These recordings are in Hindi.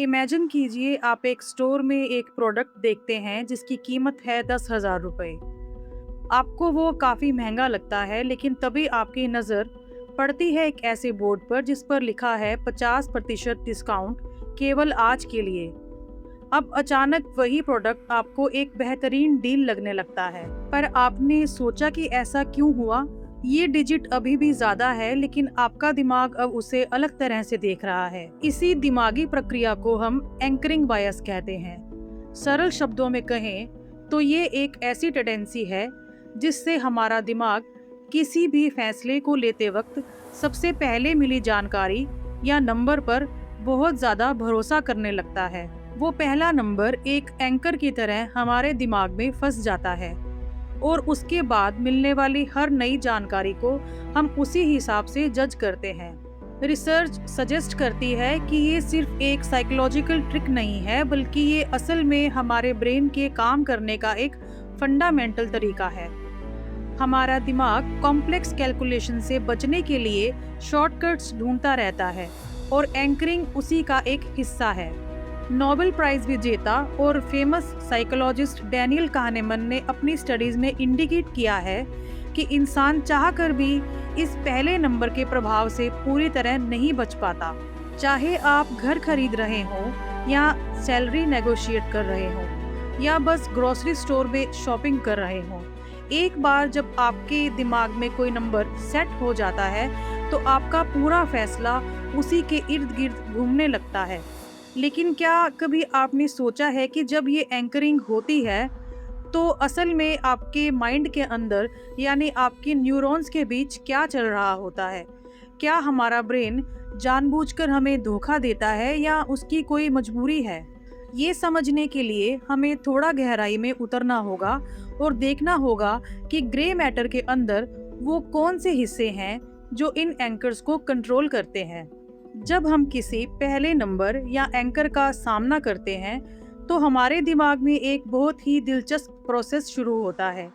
इमेजिन कीजिए आप एक स्टोर में एक प्रोडक्ट देखते हैं जिसकी कीमत है 10,000 रुपये। आपको वो काफ़ी महंगा लगता है, लेकिन तभी आपकी नज़र पड़ती है एक ऐसे बोर्ड पर जिस पर लिखा है 50% डिस्काउंट केवल आज के लिए। अब अचानक वही प्रोडक्ट आपको एक बेहतरीन डील लगने लगता है, पर आपने सोचा कि ऐसा क्यों हुआ। ये डिजिट अभी भी ज्यादा है, लेकिन आपका दिमाग अब उसे अलग तरह से देख रहा है। इसी दिमागी प्रक्रिया को हम एंकरिंग बायस कहते हैं। सरल शब्दों में कहें तो ये एक ऐसी टेंडेंसी है जिससे हमारा दिमाग किसी भी फैसले को लेते वक्त सबसे पहले मिली जानकारी या नंबर पर बहुत ज्यादा भरोसा करने लगता है। वो पहला नंबर एक एंकर की तरह हमारे दिमाग में फंस जाता है और उसके बाद मिलने वाली हर नई जानकारी को हम उसी हिसाब से जज करते हैं। रिसर्च सजेस्ट करती है कि ये सिर्फ एक साइकोलॉजिकल ट्रिक नहीं है, बल्कि ये असल में हमारे ब्रेन के काम करने का एक फंडामेंटल तरीका है। हमारा दिमाग कॉम्प्लेक्स कैलकुलेशन से बचने के लिए शॉर्टकट्स ढूंढता रहता है और एंकरिंग उसी का एक हिस्सा है। नोबेल प्राइज विजेता और फेमस साइकोलॉजिस्ट डैनियल kahneman ने अपनी स्टडीज में इंडिकेट किया है कि इंसान चाहकर भी इस पहले नंबर के प्रभाव से पूरी तरह नहीं बच पाता। चाहे आप घर खरीद रहे हो या सैलरी नेगोशिएट कर रहे हो या बस ग्रोसरी स्टोर में शॉपिंग कर रहे हो, एक बार जब आपके दिमाग में कोई नंबर सेट हो जाता है तो आपका पूरा फैसला उसी के इर्द गिर्द घूमने लगता है। लेकिन क्या कभी आपने सोचा है कि जब ये एंकरिंग होती है तो असल में आपके माइंड के अंदर, यानी आपके न्यूरॉन्स के बीच क्या चल रहा होता है? क्या हमारा ब्रेन जानबूझकर हमें धोखा देता है या उसकी कोई मजबूरी है? ये समझने के लिए हमें थोड़ा गहराई में उतरना होगा और देखना होगा कि ग्रे मैटर के अंदर वो कौन से हिस्से हैं जो इन एंकर्स को कंट्रोल करते हैं। जब हम किसी पहले नंबर या एंकर का सामना करते हैं तो हमारे दिमाग में एक बहुत ही दिलचस्प प्रोसेस शुरू होता है।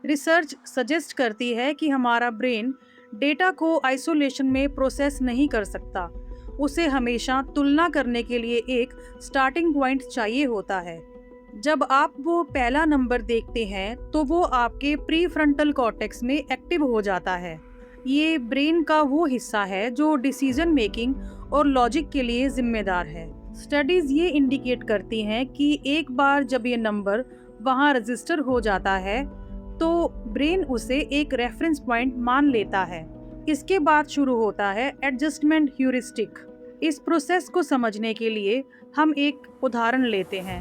रिसर्च सजेस्ट करती है कि हमारा ब्रेन डेटा को आइसोलेशन में प्रोसेस नहीं कर सकता। उसे हमेशा तुलना करने के लिए एक स्टार्टिंग पॉइंट चाहिए होता है। जब आप वो पहला नंबर देखते हैं तो वो आपके प्री फ्रंटल कॉर्टेक्स में एक्टिव हो जाता है। ये ब्रेन का वो हिस्सा है जो डिसीजन मेकिंग और लॉजिक के लिए जिम्मेदार है। स्टडीज ये इंडिकेट करती हैं कि एक बार जब ये नंबर वहाँ रजिस्टर हो जाता है तो ब्रेन उसे एक रेफरेंस पॉइंट मान लेता है। इसके बाद शुरू होता है एडजस्टमेंट ह्यूरिस्टिक। इस प्रोसेस को समझने के लिए हम एक उदाहरण लेते हैं।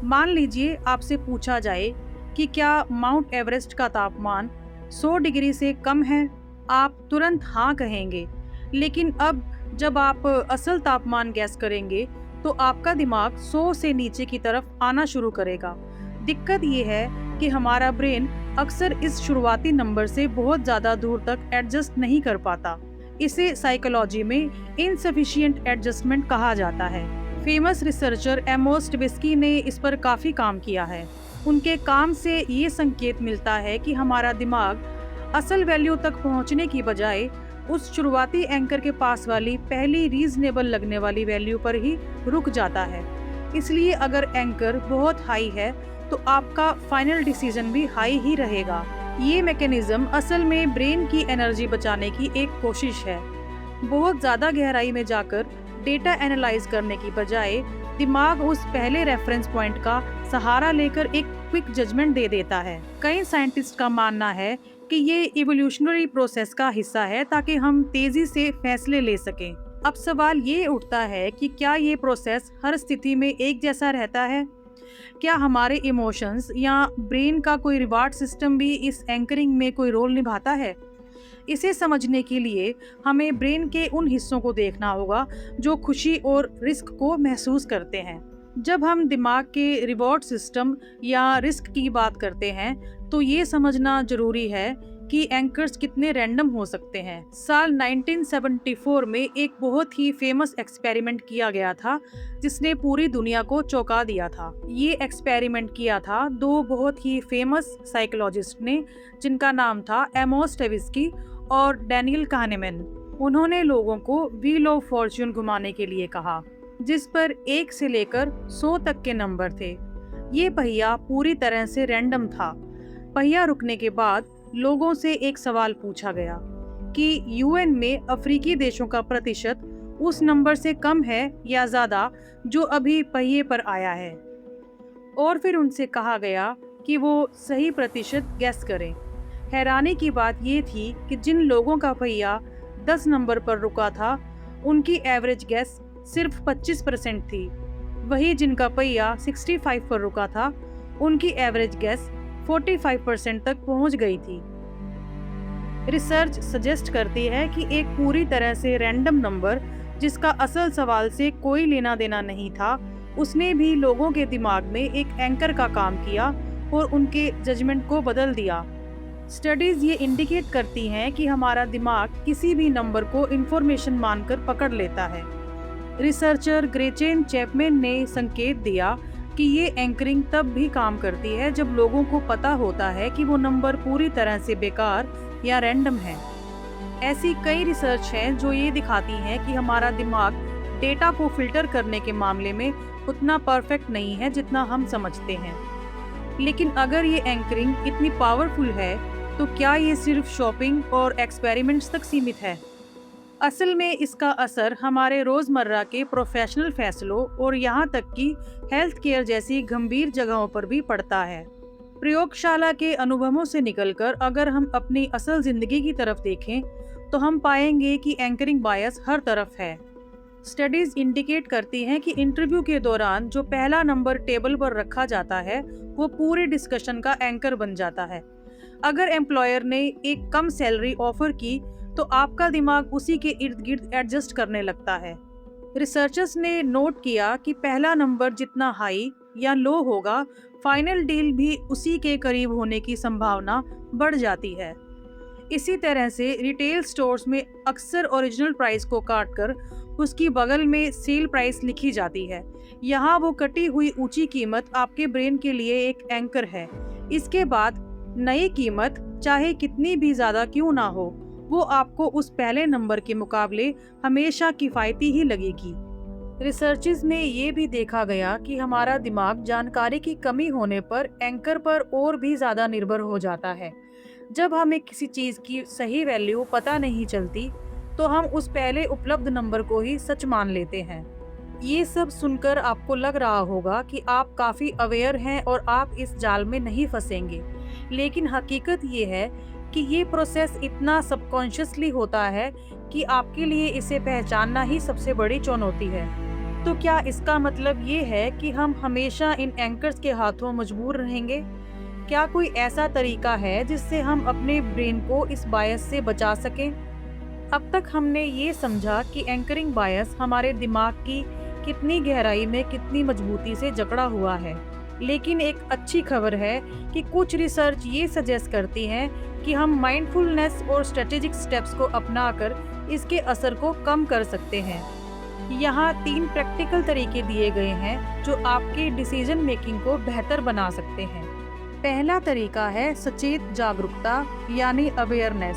मान लीजिए आपसे पूछा जाए कि क्या माउंट एवरेस्ट का तापमान 100 डिग्री से कम है। आप तुरंत हाँ कहेंगे, लेकिन अब जब आप असल तापमान गैस करेंगे तो आपका दिमाग 100 से नीचे की तरफ आना शुरू करेगा। दिक्कत ये है कि हमारा ब्रेन अक्सर इस शुरुआती नंबर से बहुत ज़्यादा दूर तक एडजस्ट नहीं कर पाता। इसे साइकोलॉजी में इनसफिशिएंट एडजस्टमेंट कहा जाता है। फेमस रिसर्चर एमोस ट्वेस्की ने इस पर काफ़ी काम किया है। उनके काम से ये संकेत मिलता है कि हमारा दिमाग असल वैल्यू तक पहुंचने की बजाय उस शुरुआती एंकर के पास वाली पहली रीजनेबल लगने वाली वैल्यू पर ही रुक जाता है। इसलिए अगर एंकर बहुत हाई है तो आपका फाइनल डिसीजन भी हाई ही रहेगा। ये मैकेनिज्म असल में ब्रेन की एनर्जी बचाने की एक कोशिश है। बहुत ज़्यादा गहराई में जाकर डेटा एनालाइज करने की बजाय दिमाग उस पहले रेफरेंस पॉइंट का सहारा लेकर एक क्विक जजमेंट दे देता है। कई साइंटिस्ट का मानना है कि ये इवोल्यूशनरी प्रोसेस का हिस्सा है ताकि हम तेजी से फैसले ले सकें। अब सवाल ये उठता है कि क्या ये प्रोसेस हर स्थिति में एक जैसा रहता है? क्या हमारे इमोशंस या ब्रेन का कोई रिवार्ड सिस्टम भी इस एंकरिंग में कोई रोल निभाता है? इसे समझने के लिए हमें ब्रेन के उन हिस्सों को देखना होगा जो खुशी और रिस्क को महसूस करते हैं। जब हम दिमाग के रिवॉर्ड सिस्टम या रिस्क की बात करते हैं तो ये समझना जरूरी है कि एंकर्स कितने रैंडम हो सकते हैं। साल 1974 में एक बहुत ही फेमस एक्सपेरिमेंट किया गया था जिसने पूरी दुनिया को चौंका दिया था। ये एक्सपेरिमेंट किया था दो बहुत ही फेमस साइकोलॉजिस्ट ने, जिनका नाम था एमोस ट्वेस्की और डैनियल kahneman। उन्होंने लोगों को व्हील ऑफ फॉर्च्यून घुमाने के लिए कहा जिस पर 1 से लेकर 100 तक के नंबर थे। ये पहिया पूरी तरह से रैंडम था। पहिया रुकने के बाद लोगों से एक सवाल पूछा गया कि यूएन में अफ्रीकी देशों का प्रतिशत उस नंबर से कम है या ज़्यादा जो अभी पहिए पर आया है, और फिर उनसे कहा गया कि वो सही प्रतिशत गैस करें। हैरानी की बात ये थी कि जिन लोगों का पहिया 10 नंबर पर रुका था, उनकी एवरेज गैस सिर्फ 25% थी। वही जिनका पहिया 65 पर रुका था, उनकी एवरेज गैस 45% तक पहुंच गई थी। रिसर्च सजेस्ट करती है कि एक पूरी तरह से रैंडम नंबर जिसका असल सवाल से कोई लेना देना नहीं था, उसने भी लोगों के दिमाग में एक एंकर का काम किया और उनके जजमेंट को बदल दिया। स्टडीज ये इंडिकेट करती हैं कि हमारा दिमाग किसी भी नंबर को इंफॉर्मेशन मानकर पकड़ लेता है। रिसर्चर ग्रेचेन चैपमैन ने संकेत दिया कि ये एंकरिंग तब भी काम करती है जब लोगों को पता होता है कि वो नंबर पूरी तरह से बेकार या रैंडम है। ऐसी कई रिसर्च हैं जो ये दिखाती हैं कि हमारा दिमाग डेटा को फिल्टर करने के मामले में उतना परफेक्ट नहीं है जितना हम समझते हैं। लेकिन अगर ये एंकरिंग इतनी पावरफुल है तो क्या ये सिर्फ शॉपिंग और एक्सपेरिमेंट्स तक सीमित है? असल में इसका असर हमारे रोज़मर्रा के प्रोफेशनल फैसलों और यहाँ तक कि हेल्थ केयर जैसी गंभीर जगहों पर भी पड़ता है। प्रयोगशाला के अनुभवों से निकलकर अगर हम अपनी असल जिंदगी की तरफ देखें तो हम पाएंगे कि एंकरिंग बायस हर तरफ है। स्टडीज इंडिकेट करती हैं कि इंटरव्यू के दौरान जो पहला नंबर टेबल पर रखा जाता है वो पूरे डिस्कशन का एंकर बन जाता है। अगर एम्प्लॉयर ने एक कम सैलरी ऑफर की तो आपका दिमाग उसी के इर्द गिर्द एडजस्ट करने लगता है। रिसर्चर्स ने नोट किया कि पहला नंबर जितना हाई या लो होगा, फाइनल डील भी उसी के करीब होने की संभावना बढ़ जाती है। इसी तरह से रिटेल स्टोर्स में अक्सर ओरिजिनल प्राइस को काटकर उसकी बगल में सेल प्राइस लिखी जाती है। यहाँ वो कटी हुई ऊंची कीमत आपके ब्रेन के लिए एक एंकर है। इसके बाद नई कीमत चाहे कितनी भी ज़्यादा क्यों ना हो, वो आपको उस पहले नंबर के मुकाबले हमेशा किफ़ायती ही लगेगी। रिसर्चेस में ये भी देखा गया कि हमारा दिमाग जानकारी की कमी होने पर एंकर पर और भी ज़्यादा निर्भर हो जाता है। जब हमें किसी चीज़ की सही वैल्यू पता नहीं चलती तो हम उस पहले उपलब्ध नंबर को ही सच मान लेते हैं। ये सब सुनकर आपको लग रहा होगा कि आप काफ़ी अवेयर हैं और आप इस जाल में नहीं फंसेंगे, लेकिन हकीकत ये है कि ये प्रोसेस इतना सबकॉन्शियसली होता है कि आपके लिए इसे पहचानना ही सबसे बड़ी चुनौती है। तो क्या इसका मतलब ये है कि हम हमेशा इन एंकर्स के हाथों मजबूर रहेंगे? क्या कोई ऐसा तरीका है जिससे हम अपने ब्रेन को इस बायस से बचा सकें? अब तक हमने ये समझा कि एंकरिंग बायस हमारे दिमाग की कितनी गहराई में कितनी मजबूती से जकड़ा हुआ है। लेकिन एक अच्छी खबर है कि कुछ रिसर्च ये सजेस्ट करती है कि हम माइंडफुलनेस और स्ट्रेटेजिक स्टेप्स को अपनाकर इसके असर को कम कर सकते हैं। यहाँ 3 प्रैक्टिकल तरीके दिए गए हैं जो आपके डिसीजन मेकिंग को बेहतर बना सकते हैं। पहला तरीका है सचेत जागरूकता यानी अवेयरनेस।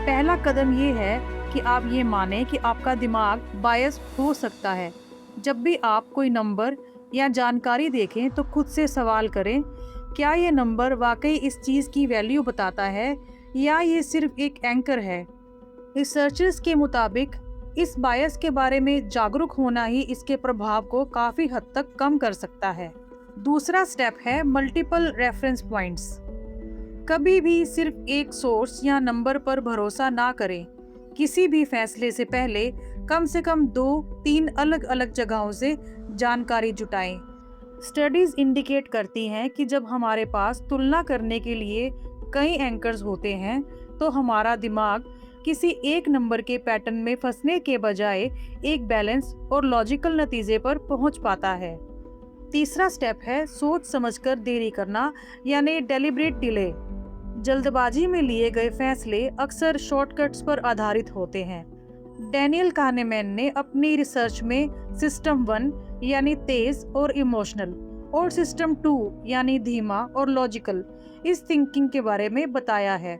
पहला कदम ये है कि आप ये मानें कि आपका दिमाग बायस हो सकता है। जब भी आप कोई नंबर या जानकारी देखें तो खुद से सवाल करें, क्या ये नंबर वाकई इस चीज़ की वैल्यू बताता है या ये सिर्फ एक एंकर है? रिसर्चर्स के मुताबिक इस बायस के बारे में जागरूक होना ही इसके प्रभाव को काफ़ी हद तक कम कर सकता है। दूसरा स्टेप है मल्टीपल रेफरेंस पॉइंट्स। कभी भी सिर्फ एक सोर्स या नंबर पर भरोसा ना करें। किसी भी फैसले से पहले कम से कम 2-3 अलग अलग जगहों से जानकारी जुटाएं। स्टडीज इंडिकेट करती हैं कि जब हमारे पास तुलना करने के लिए कई एंकर्स होते हैं तो हमारा दिमाग किसी एक नंबर के पैटर्न में फंसने के बजाय एक बैलेंस और लॉजिकल नतीजे पर पहुंच पाता है। तीसरा स्टेप है सोच समझकर देरी करना यानी डेलिब्रेट डिले। जल्दबाजी में लिए गए फैसले अक्सर शॉर्टकट्स पर आधारित होते हैं। डैनियल kahneman ने अपनी रिसर्च में सिस्टम 1 यानी तेज और इमोशनल और सिस्टम 2 यानी धीमा और लॉजिकल इस थिंकिंग के बारे में बताया है।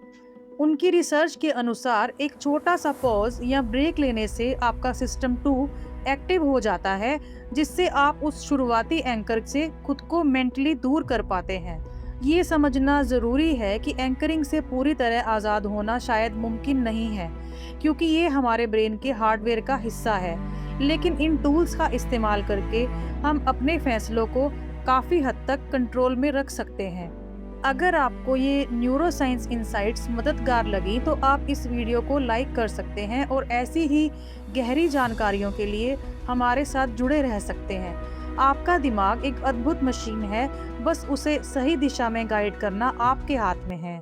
उनकी रिसर्च के अनुसार एक छोटा सा पॉज या ब्रेक लेने से आपका सिस्टम 2 एक्टिव हो जाता है, जिससे आप उस शुरुआती एंकर से खुद को मेंटली दूर कर पाते हैं। ये समझना ज़रूरी है कि एंकरिंग से पूरी तरह आज़ाद होना शायद मुमकिन नहीं है, क्योंकि ये हमारे ब्रेन के हार्डवेयर का हिस्सा है। लेकिन इन टूल्स का इस्तेमाल करके हम अपने फैसलों को काफ़ी हद तक कंट्रोल में रख सकते हैं। अगर आपको ये न्यूरोसाइंस इनसाइट्स मददगार लगी तो आप इस वीडियो को लाइक कर सकते हैं और ऐसी ही गहरी जानकारियों के लिए हमारे साथ जुड़े रह सकते हैं। आपका दिमाग एक अद्भुत मशीन है, बस उसे सही दिशा में गाइड करना आपके हाथ में है।